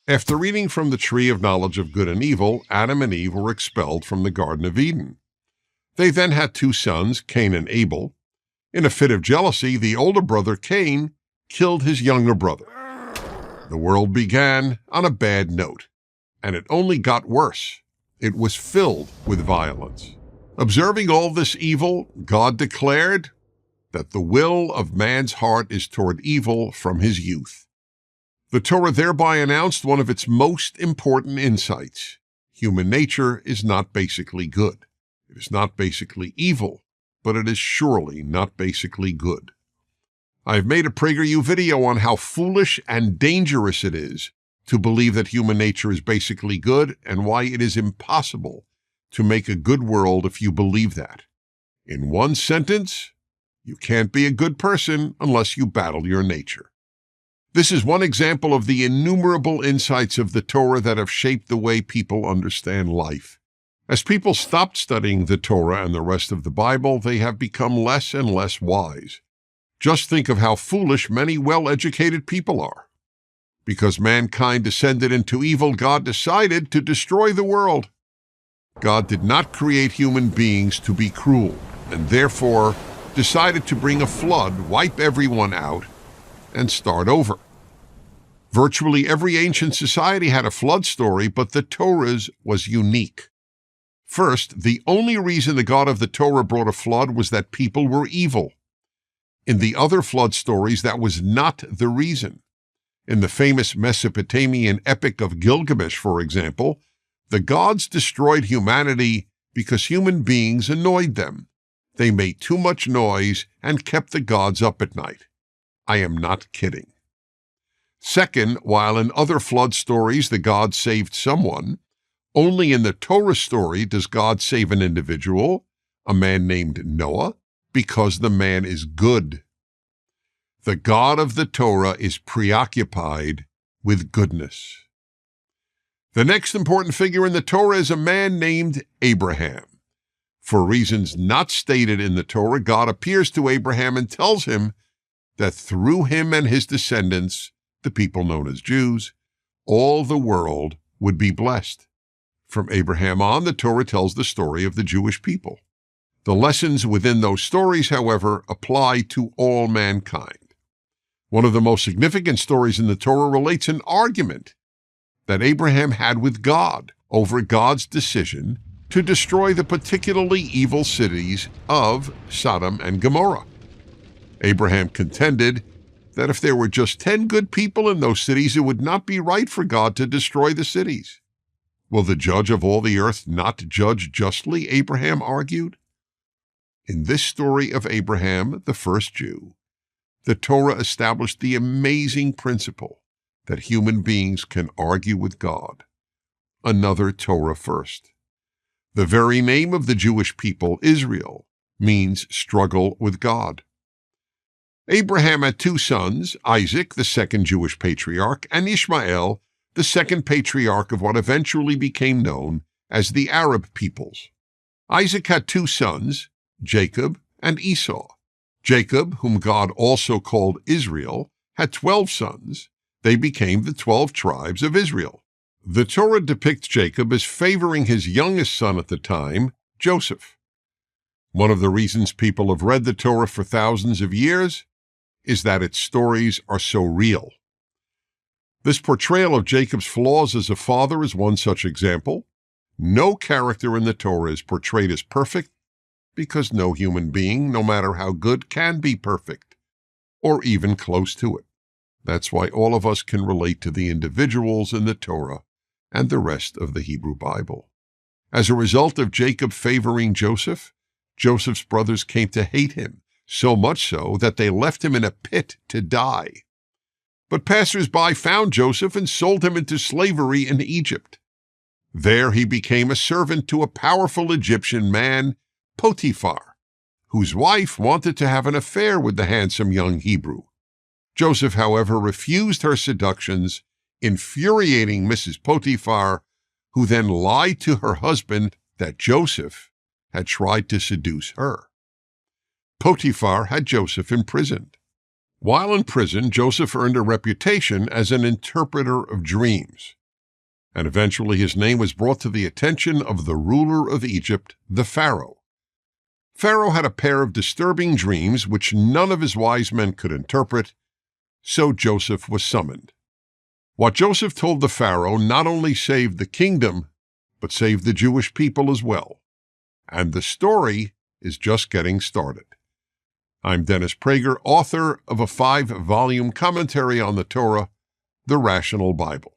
After eating from the tree of knowledge of good and evil, Adam and Eve were expelled from the Garden of Eden. They then had two sons, Cain and Abel. In a fit of jealousy, the older brother, Cain, killed his younger brother. The world began on a bad note, and it only got worse. It was filled with violence. Observing all this evil, God declared that the will of man's heart is toward evil from his youth. The Torah thereby announced one of its most important insights. Human nature is not basically good. It is not basically evil, but it is surely not basically good. I've made a PragerU video on how foolish and dangerous it is to believe that human nature is basically good and why it is impossible to make a good world if you believe that. In one sentence, you can't be a good person unless you battle your nature. This is one example of the innumerable insights of the Torah that have shaped the way people understand life. As people stopped studying the Torah and the rest of the Bible, they have become less and less wise. Just think of how foolish many well-educated people are. Because mankind descended into evil, God decided to destroy the world. God did not create human beings to be cruel, and therefore decided to bring a flood, wipe everyone out, and start over. Virtually every ancient society had a flood story, but the Torah's was unique. First, the only reason the God of the Torah brought a flood was that people were evil. In the other flood stories, that was not the reason. In the famous Mesopotamian epic of Gilgamesh, for example, the gods destroyed humanity because human beings annoyed them. They made too much noise and kept the gods up at night. I am not kidding. Second, while in other flood stories the gods saved someone, only in the Torah story does God save an individual, a man named Noah, because the man is good. The God of the Torah is preoccupied with goodness. The next important figure in the Torah is a man named Abraham. For reasons not stated in the Torah, God appears to Abraham and tells him that through him and his descendants, the people known as Jews, all the world would be blessed. From Abraham on, the Torah tells the story of the Jewish people. The lessons within those stories, however, apply to all mankind. One of the most significant stories in the Torah relates an argument that Abraham had with God over God's decision to destroy the particularly evil cities of Sodom and Gomorrah. Abraham contended that if there were just 10 good people in those cities, it would not be right for God to destroy the cities. Will the judge of all the earth not judge justly? Abraham argued. In this story of Abraham, the first Jew, the Torah established the amazing principle that human beings can argue with God. Another Torah first. The very name of the Jewish people, Israel, means struggle with God. Abraham had two sons, Isaac, the second Jewish patriarch, and Ishmael, the second patriarch of what eventually became known as the Arab peoples. Isaac had two sons, Jacob and Esau. Jacob, whom God also called Israel, had 12 sons. They became the 12 tribes of Israel. The Torah depicts Jacob as favoring his youngest son at the time, Joseph. One of the reasons people have read the Torah for thousands of years is that its stories are so real. This portrayal of Jacob's flaws as a father is one such example. No character in the Torah is portrayed as perfect because no human being, no matter how good, can be perfect, or even close to it. That's why all of us can relate to the individuals in the Torah and the rest of the Hebrew Bible. As a result of Jacob favoring Joseph, Joseph's brothers came to hate him, so much so that they left him in a pit to die. But passers-by found Joseph and sold him into slavery in Egypt. There he became a servant to a powerful Egyptian man, Potiphar, whose wife wanted to have an affair with the handsome young Hebrew. Joseph, however, refused her seductions, infuriating Mrs. Potiphar, who then lied to her husband that Joseph had tried to seduce her. Potiphar had Joseph imprisoned. While in prison, Joseph earned a reputation as an interpreter of dreams, and eventually his name was brought to the attention of the ruler of Egypt, the Pharaoh. Pharaoh had a pair of disturbing dreams which none of his wise men could interpret, so Joseph was summoned. What Joseph told the Pharaoh not only saved the kingdom, but saved the Jewish people as well. And the story is just getting started. I'm Dennis Prager, author of a 5-volume commentary on the Torah, The Rational Bible.